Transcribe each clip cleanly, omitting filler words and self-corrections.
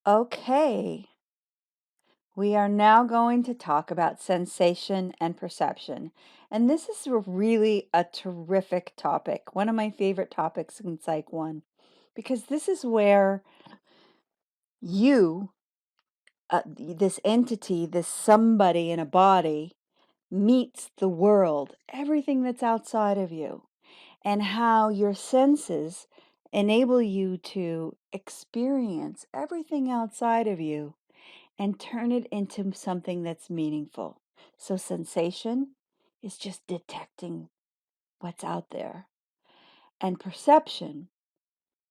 Okay, we are now going to talk about sensation and perception. And this is really a terrific topic, one of my favorite topics in Psych 1, because this is where you, this entity, this somebody in a body, meets the world, everything that's outside of you, and how your senses enable you to experience everything outside of you and turn it into something that's meaningful. So, sensation is just detecting what's out there, and perception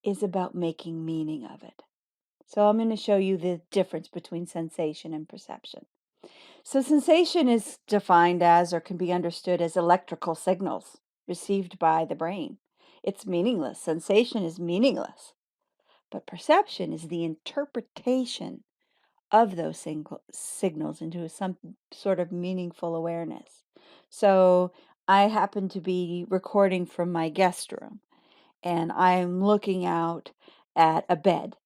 is about making meaning of it. So, I'm going to show you the difference between sensation and perception. So, sensation is defined as or can be understood as electrical signals received by the brain. It's meaningless. Sensation is meaningless, but perception is the interpretation of those signals into some sort of meaningful awareness. So I happen to be recording from my guest room, and I'm looking out at a bed.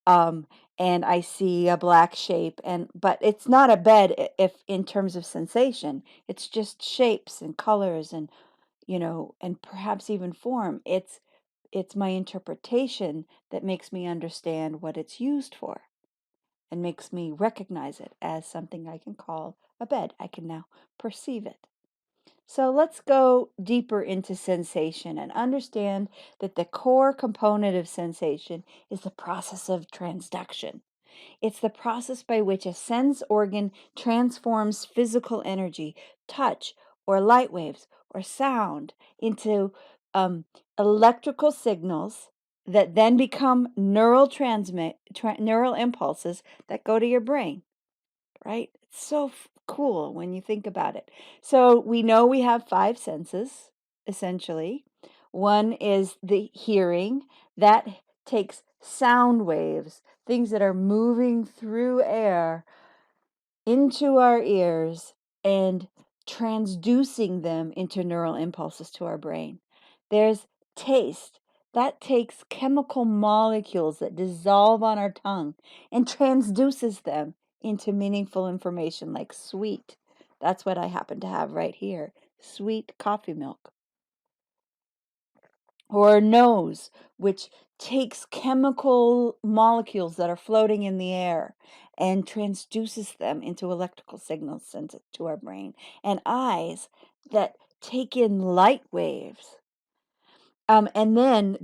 Um, and I see a black shape, but it's not a bed if in terms of sensation. It's just shapes and colors and and perhaps even form. It's my interpretation that makes me understand what it's used for and makes me recognize it as something I can call a bed. I can now perceive it. So let's go deeper into sensation and understand that the core component of sensation is the process of transduction. It's the process by which a sense organ transforms physical energy, touch, or light waves, or sound into um, electrical signals that then become neural impulses that go to your brain, right? It's so cool when you think about it. So we know we have five senses, essentially. One is the hearing that takes sound waves, things that are moving through air into our ears and transducing them into neural impulses to our brain. There's taste. That takes chemical molecules that dissolve on our tongue and transduces them into meaningful information like sweet. That's what I happen to have right here, sweet coffee milk. Or nose, which takes chemical molecules that are floating in the air and transduces them into electrical signals sent to our brain. And eyes that take in light waves. And then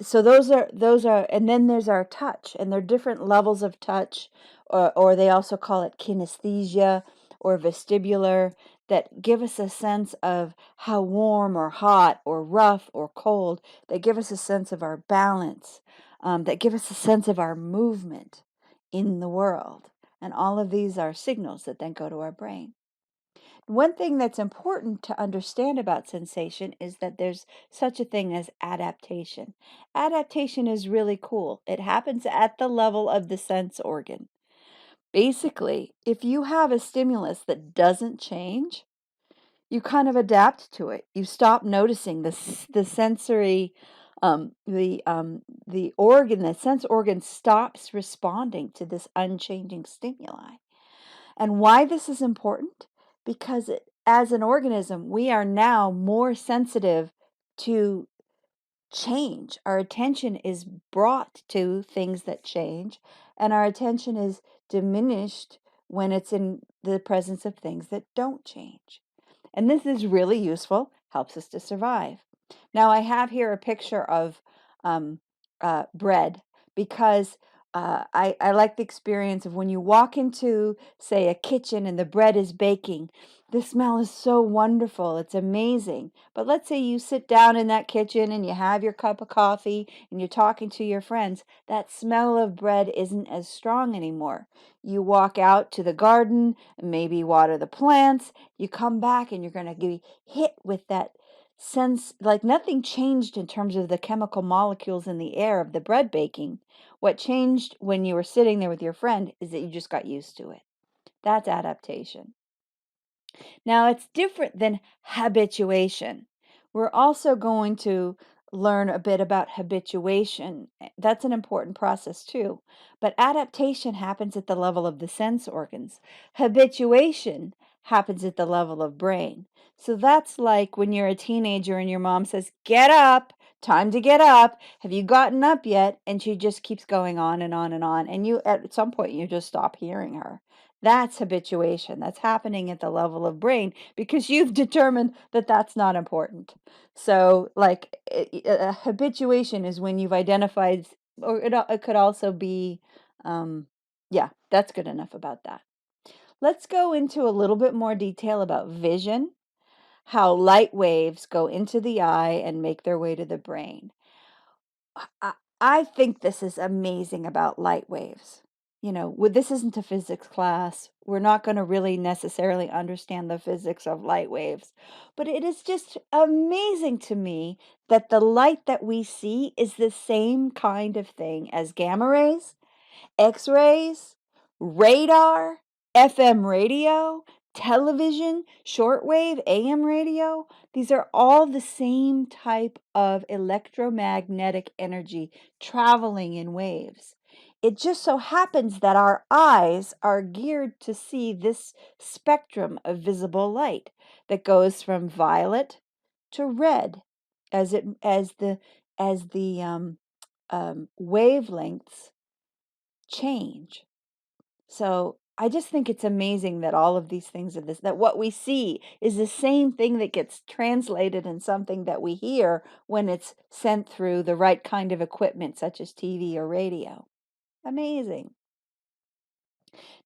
so those are and then there's our touch, and there are different levels of touch, or they also call it kinesthesia or vestibular, that give us a sense of how warm or hot or rough or cold. They give us a sense of our balance, that give us a sense of our movement in the world, and all of these are signals that then go to our brain. One thing that's important to understand about sensation is that there's such a thing as adaptation. Adaptation is really cool. It happens at the level of the sense organ. Basically, if you have a stimulus that doesn't change, you kind of adapt to it. You stop noticing the sensory, the sense organ stops responding to this unchanging stimuli. And why this is important? Because as an organism, we are now more sensitive to change. Our attention is brought to things that change, and our attention is diminished when it's in the presence of things that don't change. And this is really useful, helps us to survive. Now, I have here a picture of um, bread because I like the experience of when you walk into, say, a kitchen and the bread is baking. The smell is so wonderful. It's amazing. But let's say you sit down in that kitchen and you have your cup of coffee and you're talking to your friends. That smell of bread isn't as strong anymore. You walk out to the garden and maybe water the plants. You come back and you're going to be hit with that sense like nothing changed in terms of the chemical molecules in the air of the bread baking. What changed when you were sitting there with your friend is that you just got used to it. That's adaptation. Now, it's different than habituation. We're also going to learn a bit about habituation. That's an important process too. But adaptation happens at the level of the sense organs. Habituation happens at the level of brain. So that's like when you're a teenager and your mom says, "Get up, time to get up. Have you gotten up yet?" And she just keeps going on and on and on. And you, at some point, you just stop hearing her. That's habituation. That's happening at the level of brain because you've determined that that's not important. So, like, habituation is when you've identified, or it could also be, yeah, that's good enough about that. Let's go into a little bit more detail about vision, how light waves go into the eye and make their way to the brain. I I think this is amazing about light waves. This isn't a physics class. We're not going to really necessarily understand the physics of light waves, but it is just amazing to me that the light that we see is the same kind of thing as gamma rays, X-rays, radar, FM radio, television, shortwave, AM radio. These are all the same type of electromagnetic energy traveling in waves. It just so happens that our eyes are geared to see this spectrum of visible light that goes from violet to red as the wavelengths change. So I just think it's amazing that all of these things that what we see is the same thing that gets translated in something that we hear when it's sent through the right kind of equipment, such as TV or radio. Amazing.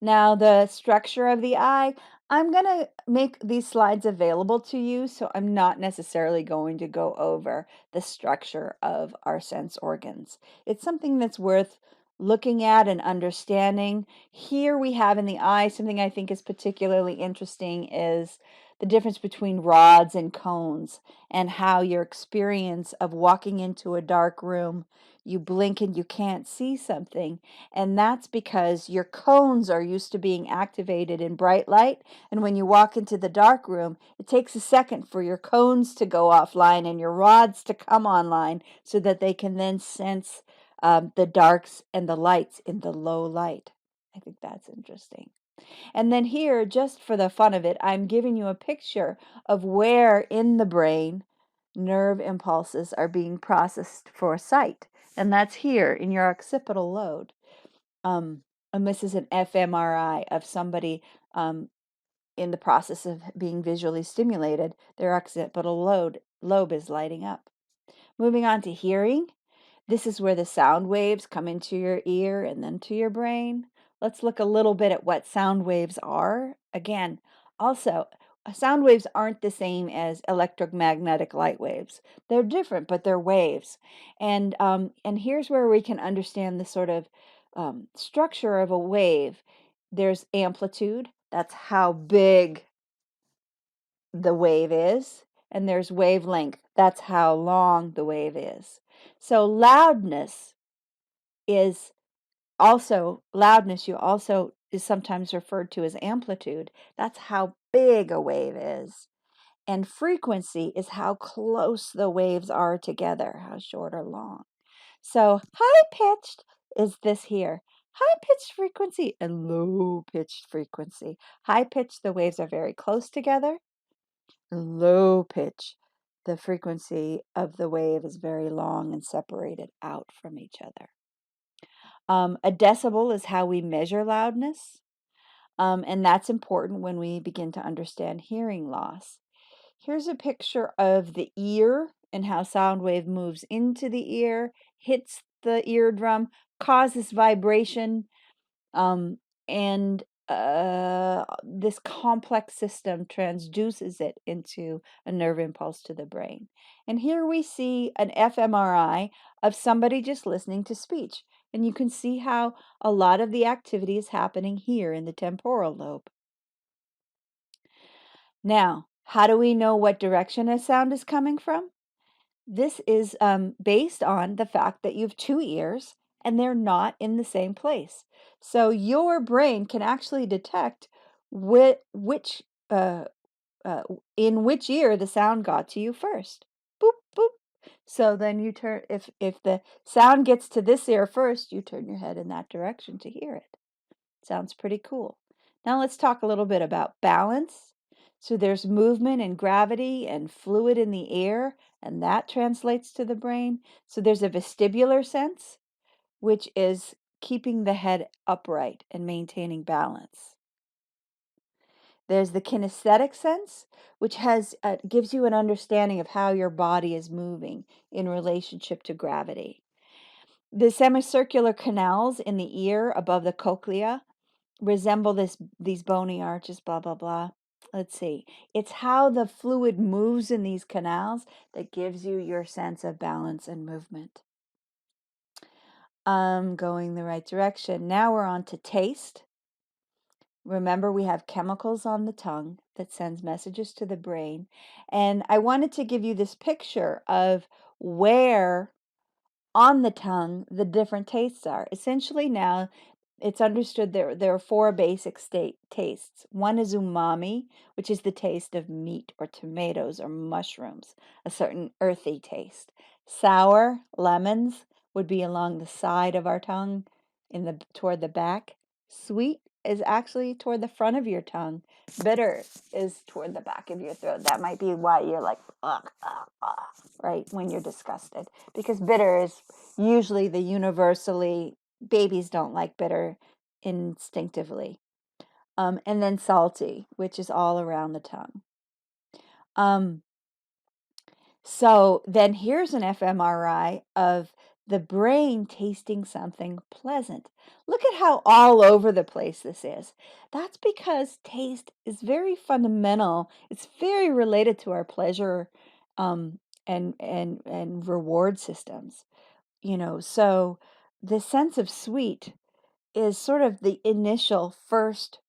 Now, the structure of the eye, I'm going to make these slides available to you, so I'm not necessarily going to go over the structure of our sense organs. It's something that's worth looking at and understanding. Here we have in the eye, something I think is particularly interesting is the difference between rods and cones and how your experience of walking into a dark room, you blink and you can't see something. And that's because your cones are used to being activated in bright light. And when you walk into the dark room, it takes a second for your cones to go offline and your rods to come online so that they can then sense the darks and the lights in the low light. I think that's interesting. And then here, just for the fun of it, I'm giving you a picture of where in the brain nerve impulses are being processed for sight. And that's here in your occipital lobe. And this is an fMRI of somebody in the process of being visually stimulated. Their occipital lobe is lighting up. Moving on to hearing. This is where the sound waves come into your ear and then to your brain. Let's look a little bit at what sound waves are. Again, also, sound waves aren't the same as electromagnetic light waves. They're different, but they're waves. And here's where we can understand the sort of structure of a wave. There's amplitude. That's how big the wave is. And there's wavelength. That's how long the wave is. So loudness is loudness you also is sometimes referred to as amplitude. That's how big a wave is. And frequency is how close the waves are together, how short or long. So high pitched is this here. High pitched frequency and low pitched frequency. High pitched, the waves are very close together. Low pitch, the frequency of the wave is very long and separated out from each other. A decibel is how we measure loudness, and that's important when we begin to understand hearing loss. Here's a picture of the ear and how sound wave moves into the ear, hits the eardrum, causes vibration, um, and this complex system transduces it into a nerve impulse to the brain. And here we see an fMRI of somebody just listening to speech. And you can see how a lot of the activity is happening here in the temporal lobe. Now, how do we know what direction a sound is coming from? This is based on the fact that you have two ears and they're not in the same place. So your brain can actually detect which uh, in which ear the sound got to you first. Boop, boop. So then you turn, if the sound gets to this ear first, you turn your head in that direction to hear it. Sounds pretty cool. Now let's talk a little bit about balance. So there's movement and gravity and fluid in the ear, and that translates to the brain. So there's a vestibular sense, which is keeping the head upright and maintaining balance. There's the kinesthetic sense, which gives you an understanding of how your body is moving in relationship to gravity. The semicircular canals in the ear above the cochlea resemble these bony arches, blah, blah, blah. Let's see. It's how the fluid moves in these canals that gives you your sense of balance and movement. I'm going the right direction. Now we're on to taste. Remember, we have chemicals on the tongue that sends messages to the brain. And I wanted to give you this picture of where on the tongue the different tastes are. Essentially now it's understood there are four basic tastes. One is umami, which is the taste of meat or tomatoes or mushrooms, a certain earthy taste. Sour, lemons would be along the side of our tongue toward the back. Sweet is actually toward the front of your tongue. Bitter is toward the back of your throat. That might be why you're like, ugh, ugh, ugh, right, when you're disgusted. Because bitter is usually the universally, babies don't like bitter instinctively. And then salty, which is all around the tongue. So then here's an fMRI of the brain tasting something pleasant. Look at how all over the place this is. That's because taste is very fundamental. It's very related to our pleasure um, and reward systems. So the sense of sweet is sort of the initial first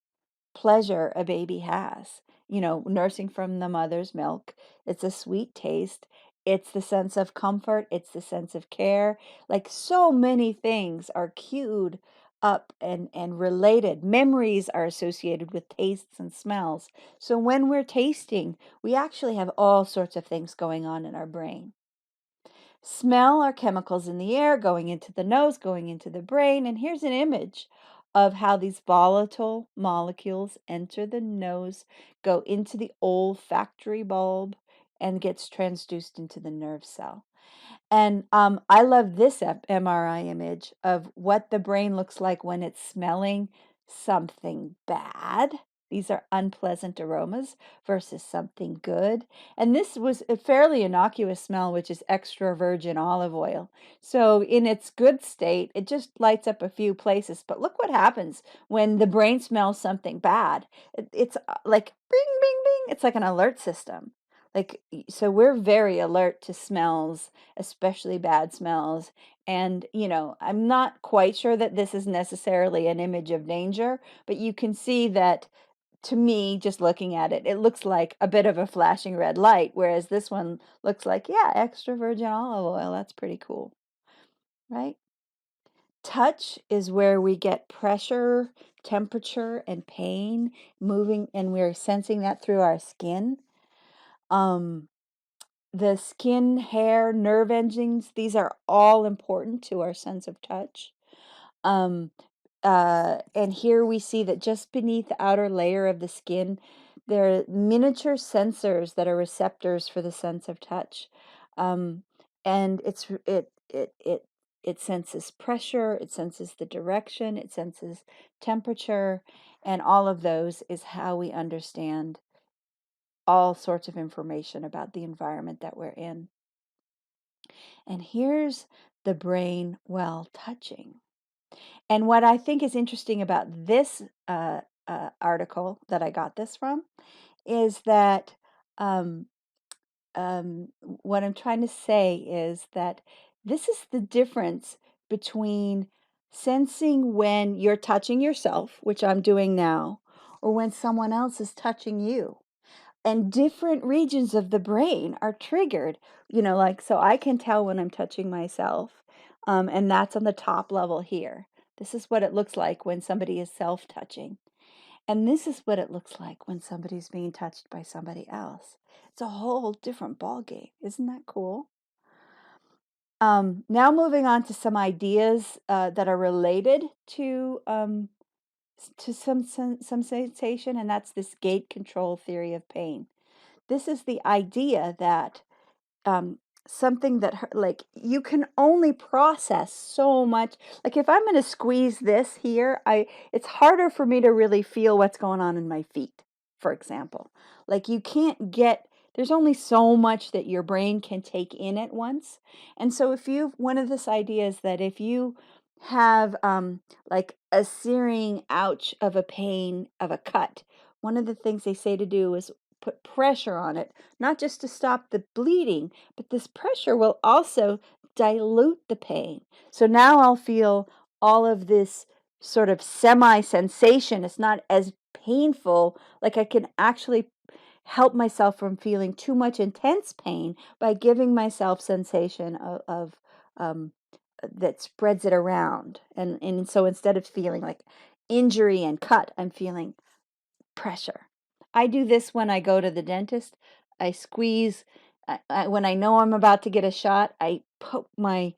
pleasure a baby has. Nursing from the mother's milk, it's a sweet taste. It's the sense of comfort. It's the sense of care. Like so many things are cued up and related. Memories are associated with tastes and smells. So when we're tasting, we actually have all sorts of things going on in our brain. Smell are chemicals in the air going into the nose, going into the brain. And here's an image of how these volatile molecules enter the nose, go into the olfactory bulb, and gets transduced into the nerve cell. And I love this MRI image of what the brain looks like when it's smelling something bad. These are unpleasant aromas versus something good. And this was a fairly innocuous smell, which is extra virgin olive oil. So in its good state, it just lights up a few places. But look what happens when the brain smells something bad. It's like bing, bing, bing. It's like an alert system. So we're very alert to smells, especially bad smells. And, I'm not quite sure that this is necessarily an image of danger, but you can see that to me, just looking at it, it looks like a bit of a flashing red light, whereas this one looks like, yeah, extra virgin olive oil. That's pretty cool, right? Touch is where we get pressure, temperature, and pain moving, and we're sensing that through our skin. Um, the skin, hair, nerve endings, these are all important to our sense of touch. Um, and here we see that just beneath the outer layer of the skin, there are miniature sensors that are receptors for the sense of touch. And it senses pressure, it senses the direction, it senses temperature, and all of those is how we understand all sorts of information about the environment that we're in. And here's the brain while touching. And what I think is interesting about this article that I got this from is that um, what I'm trying to say is that this is the difference between sensing when you're touching yourself, which I'm doing now, or when someone else is touching you. And different regions of the brain are triggered, so I can tell when I'm touching myself, and that's on the top level here. This is what it looks like when somebody is self-touching. And this is what it looks like when somebody's being touched by somebody else. It's a whole different ballgame. Isn't that cool? Now moving on to some ideas that are related to some sensation, and that's this gate control theory of pain. This is the idea that um, something that like you can only process so much. Like if I'm going to squeeze this here, it's harder for me to really feel what's going on in my feet, for example. Like you can't get there's only so much that your brain can take in at once. And so if you one of this idea is that if you have like a searing ouch of a pain of a cut, one of the things they say to do is put pressure on it, not just to stop the bleeding, but this pressure will also dilute the pain. So now I'll feel all of this sort of semi sensation. It's not as painful, like I can actually help myself from feeling too much intense pain by giving myself sensation of that spreads it around. And so instead of feeling like injury and cut, I'm feeling pressure. I do this when I go to the dentist. I squeeze. When I know I'm about to get a shot, I poke my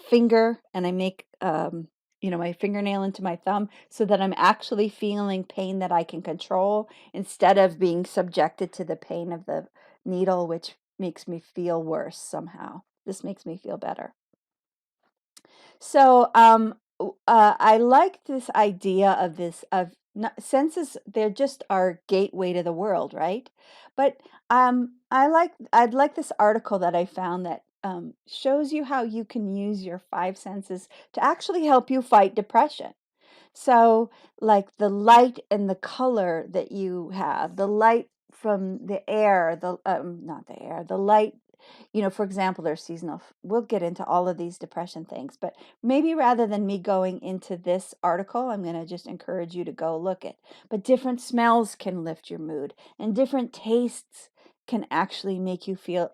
finger and I make, my fingernail into my thumb so that I'm actually feeling pain that I can control instead of being subjected to the pain of the needle, which makes me feel worse somehow. This makes me feel better. So, I like this idea of senses. They're just our gateway to the world, right? But I'd like this article that I found that shows you how you can use your five senses to actually help you fight depression. So, like the light and the color that you have, the light from the air, the not the air, the light, for example, there's seasonal. We'll get into all of these depression things, but maybe rather than me going into this article, I'm going to just encourage you to go look at. But different smells can lift your mood, and different tastes can actually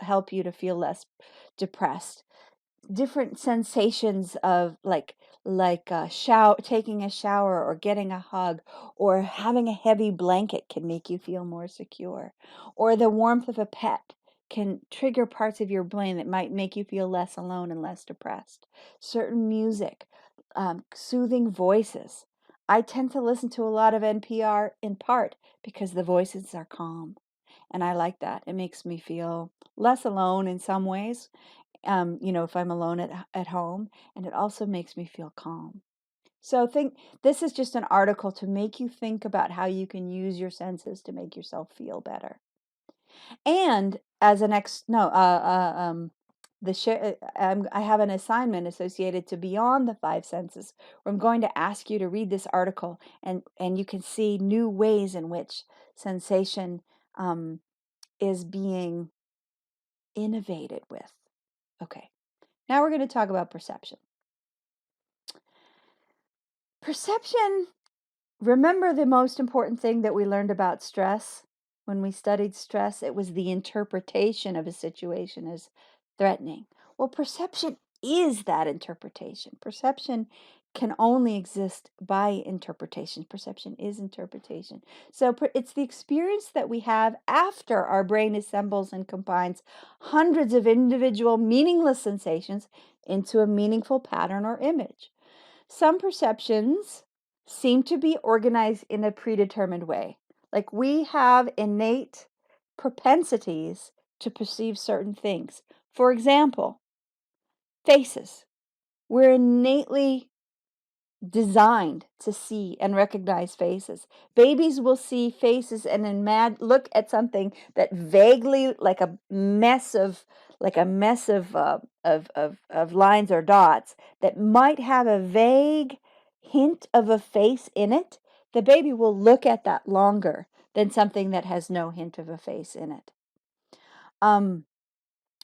help you to feel less depressed. Different sensations of taking a shower or getting a hug or having a heavy blanket can make you feel more secure, or the warmth of a pet can trigger parts of your brain that might make you feel less alone and less depressed. Certain music, soothing voices. I tend to listen to a lot of NPR in part because the voices are calm, and I like that. It makes me feel less alone in some ways, if I'm alone at home, and it also makes me feel calm. So think this is just an article to make you think about how you can use your senses to make yourself feel better. And as an ex, no, I have an assignment associated to Beyond the Five Senses, where I'm going to ask you to read this article, and you can see new ways in which sensation is being innovated with. Okay. Now we're going to talk about perception. Perception, remember the most important thing that we learned about stress when we studied stress? It was the interpretation of a situation as threatening. Well, perception is that interpretation. Perception can only exist by interpretation. Perception is interpretation. So it's the experience that we have after our brain assembles and combines hundreds of individual meaningless sensations into a meaningful pattern or image. Some perceptions seem to be organized in a predetermined way. Like we have innate propensities to perceive certain things. For example, faces. We're innately designed to see and recognize faces. Babies will see faces and look at something that vaguely like a mess of lines or dots that might have a vague hint of a face in it. The baby will look at that longer than something that has no hint of a face in it.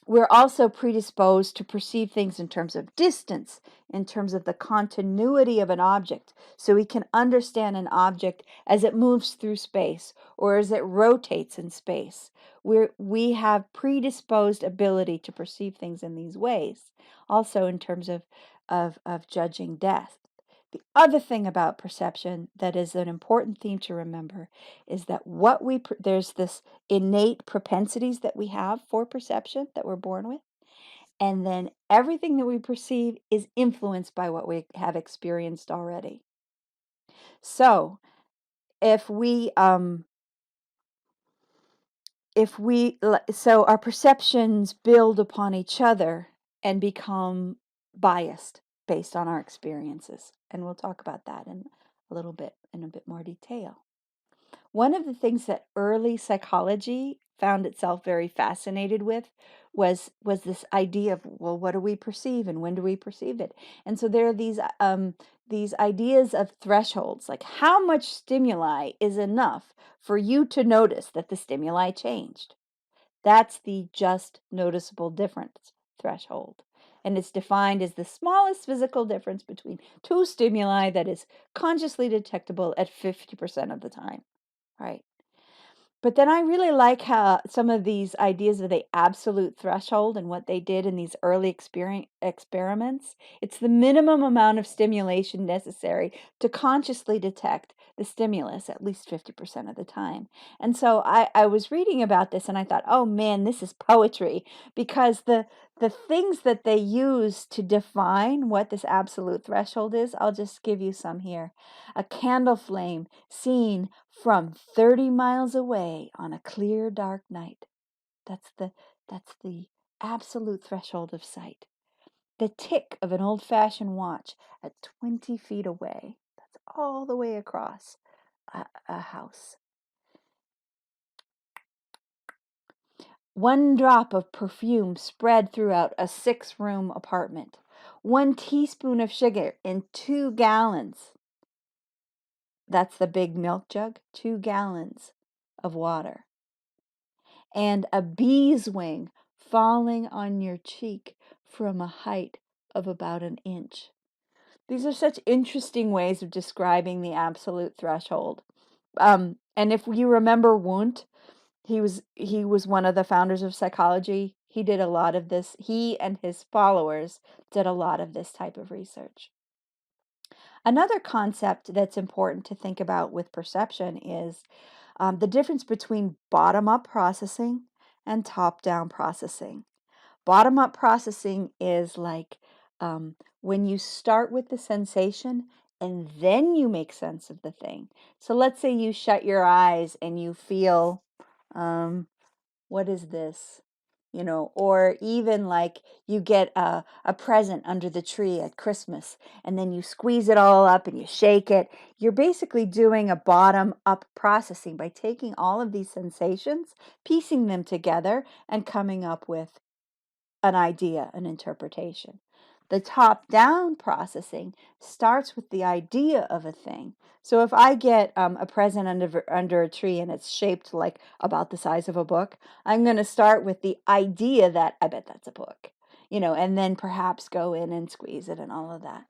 We're also predisposed to perceive things in terms of distance, in terms of the continuity of an object. So we can understand an object as it moves through space or as it rotates in space. We have predisposed ability to perceive things in these ways. Also in terms of judging death. The other thing about perception that is an important theme to remember is that there's this innate propensities that we have for perception that we're born with. And then everything that we perceive is influenced by what we have experienced already. So if we so our perceptions build upon each other and become biased based on our experiences. And we'll talk about that in a bit more detail. One of the things that early psychology found itself very fascinated with was this idea of, well, what do we perceive and when do we perceive it? And so there are these ideas of thresholds, like how much stimuli is enough for you to notice that the stimuli changed. That's the just noticeable difference threshold. And it's defined as the smallest physical difference between two stimuli that is consciously detectable at 50% of the time, right? But then I really like how some of these ideas of the absolute threshold and what they did in these early experiments. It's the minimum amount of stimulation necessary to consciously detect the stimulus at least 50% of the time. And so I was reading about this and I thought, oh man, this is poetry, because the things that they use to define what this absolute threshold is, I'll just give you some here. A candle flame seen from 30 miles away on a clear, dark night. That's the absolute threshold of sight. The tick of an old-fashioned watch at 20 feet away. That's all the way across a house. One drop of perfume spread throughout a 6-room apartment. 1 teaspoon of sugar in 2 gallons. That's the big milk jug, 2 gallons of water. And a bee's wing falling on your cheek from a height of about an inch. These are such interesting ways of describing the absolute threshold. And if you remember Wundt, he was one of the founders of psychology. He did a lot of this. He and his followers did a lot of this type of research. Another concept that's important to think about with perception is the difference between bottom-up processing and top-down processing. Bottom-up processing is like when you start with the sensation and then you make sense of the thing. So let's say you shut your eyes and you feel, what is this? Or even like you get a present under the tree at Christmas and then you squeeze it all up and you shake it. You're basically doing a bottom up processing by taking all of these sensations, piecing them together, and coming up with an idea, an interpretation. The top down processing starts with the idea of a thing. So if I get a present under a tree and it's shaped like about the size of a book, I'm going to start with the idea that I bet that's a book, and then perhaps go in and squeeze it and all of that.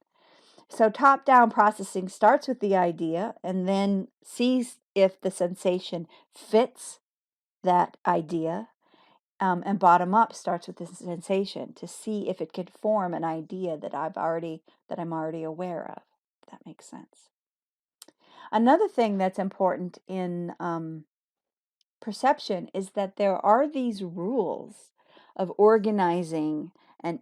So top down processing starts with the idea and then sees if the sensation fits that idea. And bottom up starts with the sensation to see if it could form an idea that I'm already aware of. If that makes sense. Another thing that's important in perception is that there are these rules of organizing and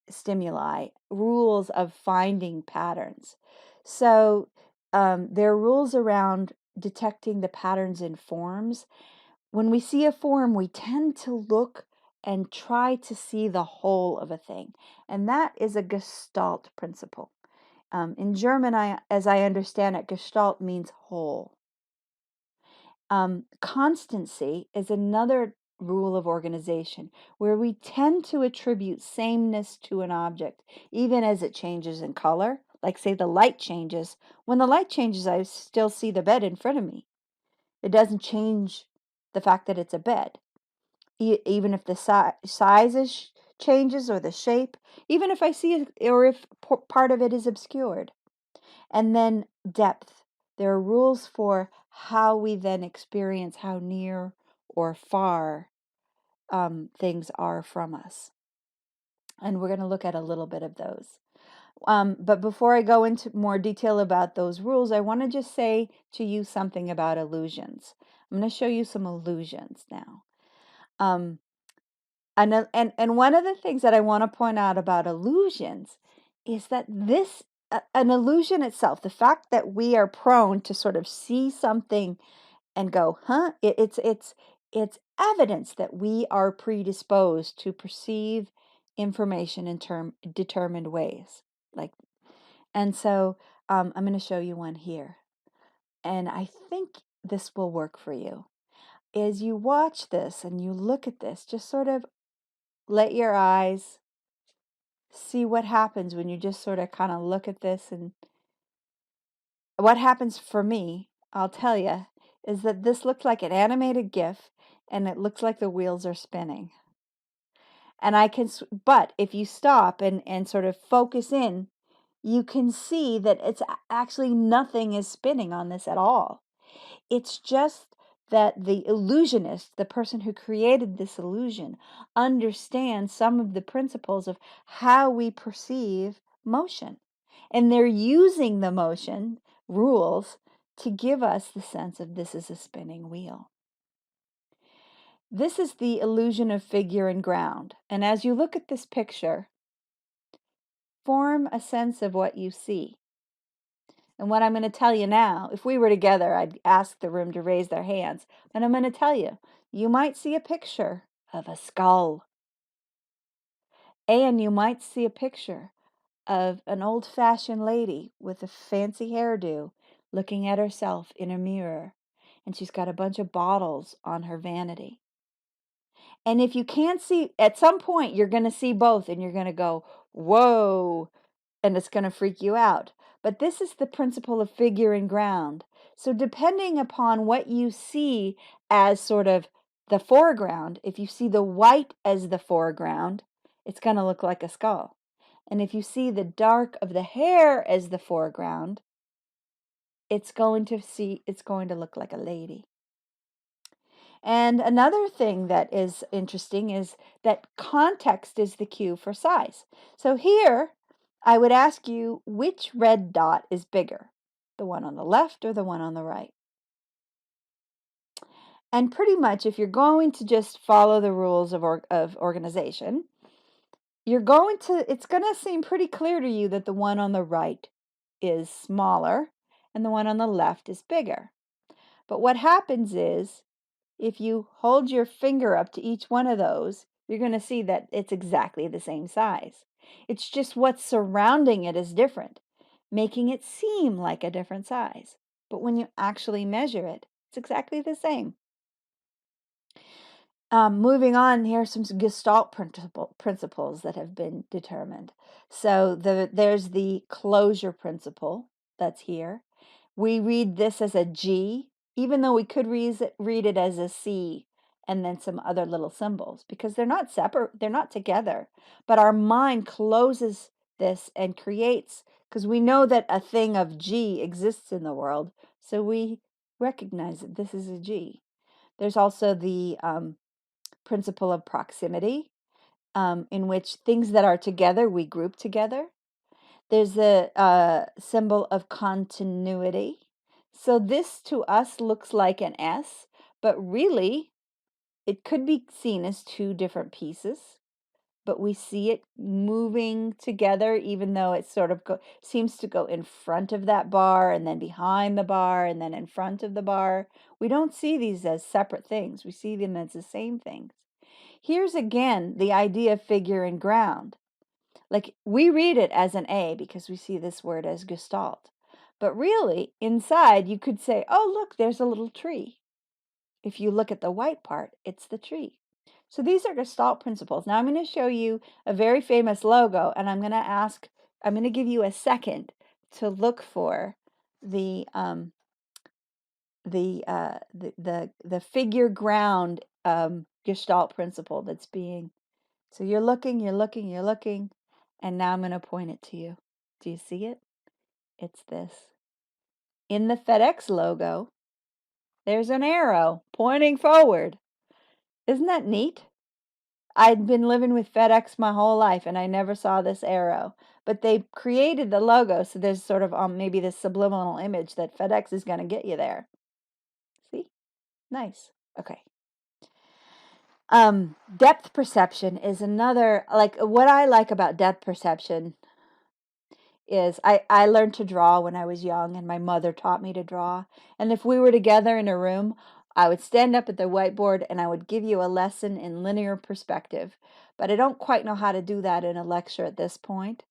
stimuli, rules of finding patterns. So there are rules around detecting the patterns in forms. When we see a form, we tend to look and try to see the whole of a thing. And that is a Gestalt principle. In German, as I understand it, Gestalt means whole. Constancy is another rule of organization where we tend to attribute sameness to an object, even as it changes in color. Like, say, the light changes. When the light changes, I still see the bed in front of me. It doesn't change the fact that it's a bed. Even if the size changes or the shape, even if I see it, or if part of it is obscured. And then depth. There are rules for how we then experience how near or far things are from us. And we're going to look at a little bit of those. But before I go into more detail about those rules, I want to just say to you something about illusions. I'm going to show you some illusions now. And one of the things that I want to point out about illusions is that an illusion itself, the fact that we are prone to sort of see something and go, huh? It's evidence that we are predisposed to perceive information in determined ways. Like, and so I'm going to show you one here, and I think this will work for you. As you watch this and you look at this, just sort of let your eyes see what happens when you just sort of kind of look at this. And what happens for me, I'll tell you, is that this looks like an animated GIF and it looks like the wheels are spinning. And but if you stop and sort of focus in, you can see that it's actually nothing is spinning on this at all. It's just that the illusionist, the person who created this illusion, understands some of the principles of how we perceive motion. And they're using the motion rules to give us the sense of this is a spinning wheel. This is the illusion of figure and ground. And as you look at this picture, form a sense of what you see. And what I'm going to tell you now, if we were together, I'd ask the room to raise their hands. And I'm going to tell you, you might see a picture of a skull. And you might see a picture of an old-fashioned lady with a fancy hairdo looking at herself in a mirror. And she's got a bunch of bottles on her vanity. And if you can't see, at some point, you're going to see both and you're going to go, whoa, and it's going to freak you out. But this is the principle of figure and ground. So depending upon what you see as sort of the foreground, if you see the white as the foreground, it's going to look like a skull. And if you see the dark of the hair as the foreground, it's going to look like a lady. And another thing that is interesting is that context is the cue for size. So here, I would ask you, which red dot is bigger? The one on the left or the one on the right? And pretty much, if you're going to just follow the rules of organization, it's going to seem pretty clear to you that the one on the right is smaller and the one on the left is bigger. But what happens is, if you hold your finger up to each one of those, you're going to see that it's exactly the same size. It's just what's surrounding it is different, making it seem like a different size. But when you actually measure it, it's exactly the same. Moving on, here are some Gestalt principles that have been determined. So there's the closure principle that's here. We read this as a G, even though we could read it as a C and then some other little symbols, because they're not separate, they're not together. But our mind closes this and creates, because we know that a thing of G exists in the world, so we recognize that this is a G. There's also the principle of proximity, in which things that are together, we group together. There's a symbol of continuity. So this to us looks like an S, but really it could be seen as two different pieces, but we see it moving together, even though it sort of seems to go in front of that bar and then behind the bar and then in front of the bar. We don't see these as separate things. We see them as the same things. Here's again the idea of figure and ground. Like, we read it as an A because we see this word as Gestalt. But really, inside, you could say, oh, look, there's a little tree. If you look at the white part, it's the tree. So these are Gestalt principles. Now I'm going to show you a very famous logo, and I'm going to give you a second to look for the figure ground Gestalt principle that's being. So you're looking, and now I'm going to point it to you. Do you see it? It's this. In the FedEx logo, there's an arrow pointing forward. Isn't that neat? I'd been living with FedEx my whole life, and I never saw this arrow. But they created the logo, so there's sort of maybe this subliminal image that FedEx is going to get you there. See? Nice. Okay. Depth perception is another, like what I like about depth perception is I learned to draw when I was young, and my mother taught me to draw. And if we were together in a room, I would stand up at the whiteboard and I would give you a lesson in linear perspective. But I don't quite know how to do that in a lecture at this point.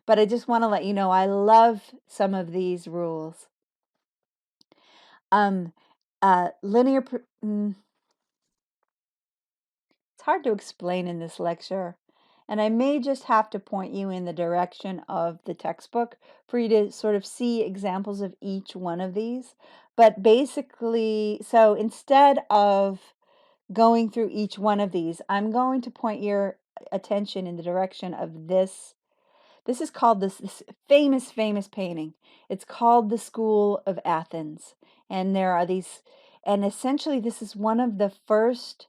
But I just want to let you know I love some of these rules. Um, linear, it's hard to explain in this lecture. And I may just have to point you in the direction of the textbook for you to sort of see examples of each one of these. But basically, so instead of going through each one of these, I'm going to point your attention in the direction of this. This is called this famous painting. It's called The School of Athens. And there are these, and essentially this is one of the first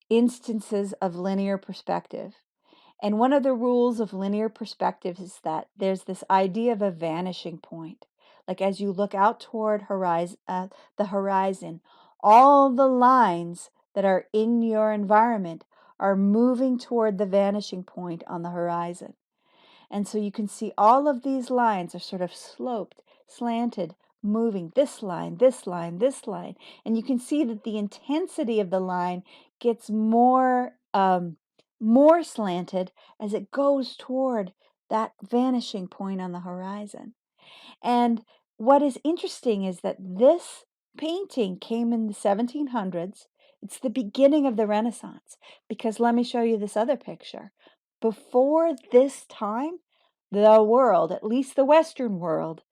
instances of linear perspective. And one of the rules of linear perspective is that there's this idea of a vanishing point. Like as you look out toward the horizon, all the lines that are in your environment are moving toward the vanishing point on the horizon. And so you can see all of these lines are sort of sloped, slanted, moving this line, this line, this line. And you can see that the intensity of the line gets more slanted as it goes toward that vanishing point on the horizon. And what is interesting is that this painting came in the 1700s. It's the beginning of the Renaissance, because let me show you this other picture. Before this time, the world, at least the Western world,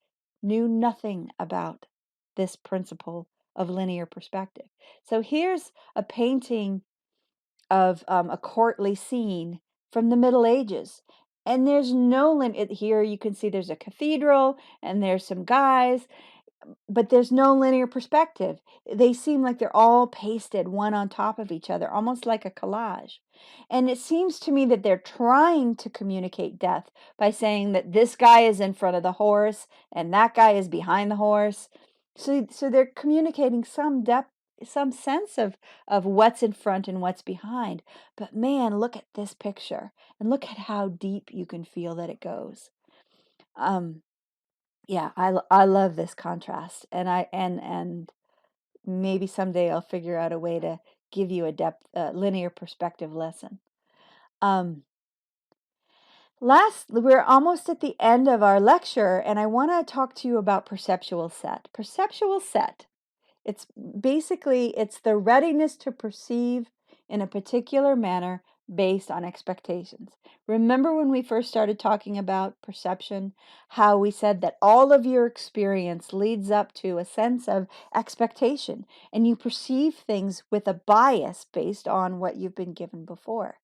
knew nothing about this principle of linear perspective. So here's a painting of a courtly scene from the Middle Ages. And there's no here you can see there's a cathedral and there's some guys, but there's no linear perspective. They seem like they're all pasted one on top of each other, almost like a collage. And it seems to me that they're trying to communicate death by saying that this guy is in front of the horse and that guy is behind the horse. So they're communicating some depth, some sense of what's in front and what's behind. But man, look at this picture and look at how deep you can feel that it goes. Yeah, I love this contrast, and and maybe someday I'll figure out a way to give you a linear perspective lesson. We're almost at the end of our lecture, and I want to talk to you about perceptual set. Perceptual set. It's basically it's the readiness to perceive in a particular manner based on expectations. Remember when we first started talking about perception, how we said that all of your experience leads up to a sense of expectation, and you perceive things with a bias based on what you've been given before.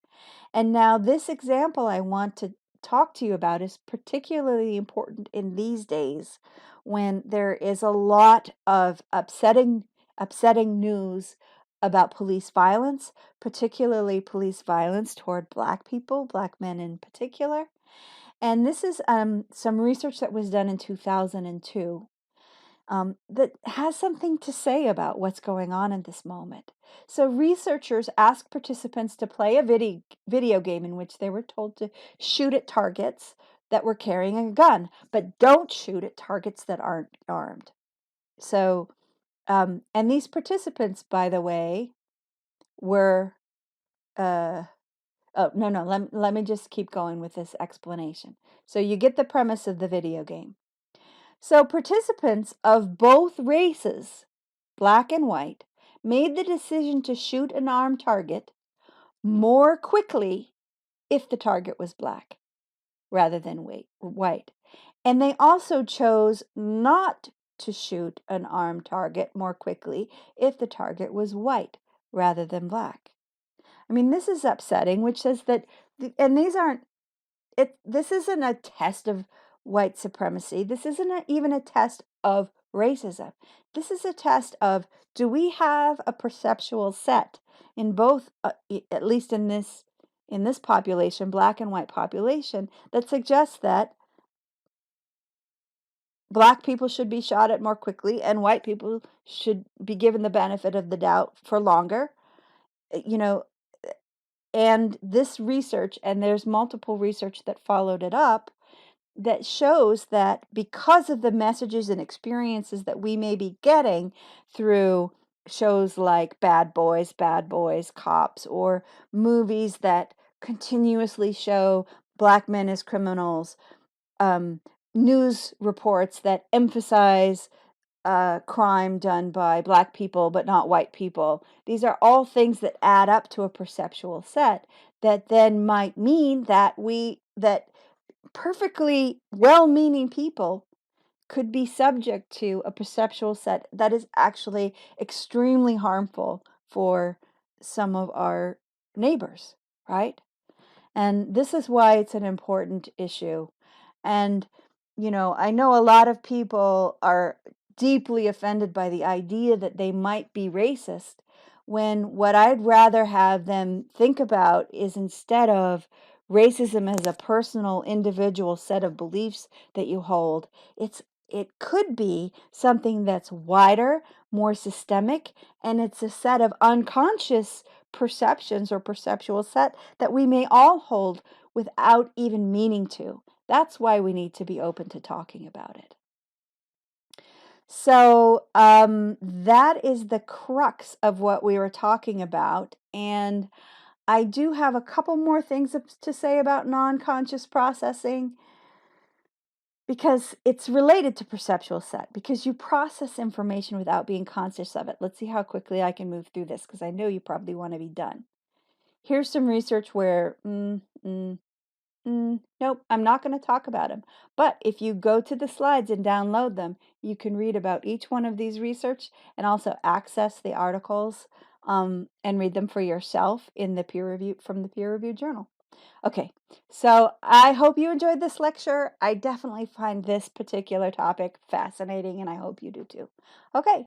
And now this example I want to talk to you about is particularly important in these days when there is a lot of upsetting news about police violence, particularly police violence toward Black people, Black men in particular. And this is some research that was done in 2002 that has something to say about what's going on in this moment. So researchers asked participants to play a video game in which they were told to shoot at targets that were carrying a gun, but don't shoot at targets that aren't armed. So, and these participants, by the way, were, oh, no, let me just keep going with this explanation. So you get the premise of the video game. So participants of both races, Black and white, made the decision to shoot an armed target more quickly if the target was Black rather than white. And they also chose not to shoot an armed target more quickly if the target was white rather than Black. I mean, this is upsetting, which says that, and these aren't, this isn't a test of white supremacy. This isn't even a test of racism. This is a test of, do we have a perceptual set in both, at least in this population, Black and white population, that suggests that Black people should be shot at more quickly and white people should be given the benefit of the doubt for longer. you know, and this research, and there's multiple research that followed it up, that shows that because of the messages and experiences that we may be getting through shows like Bad Boys, Cops, or movies that continuously show black men as criminals, um, news reports that emphasize crime done by black people but not white people. These are all things that add up to a perceptual set that then might mean that perfectly well-meaning people could be subject to a perceptual set that is actually extremely harmful for some of our neighbors, right? And this is why it's an important issue. And, I know a lot of people are deeply offended by the idea that they might be racist, when what I'd rather have them think about is, instead of racism as a personal, individual set of beliefs that you hold, it could be something that's wider, more systemic, and it's a set of unconscious perceptions or perceptual set that we may all hold without even meaning to. That's why we need to be open to talking about it. So that is the crux of what we were talking about. And I do have a couple more things to say about non-conscious processing, because it's related to perceptual set, because you process information without being conscious of it. Let's see how quickly I can move through this, because I know you probably want to be done. Here's some research where, nope, I'm not going to talk about them. But if you go to the slides and download them, you can read about each one of these research, and also access the articles and read them for yourself in the from the peer-reviewed journal. Okay, so I hope you enjoyed this lecture. I definitely find this particular topic fascinating, and I hope you do too. Okay.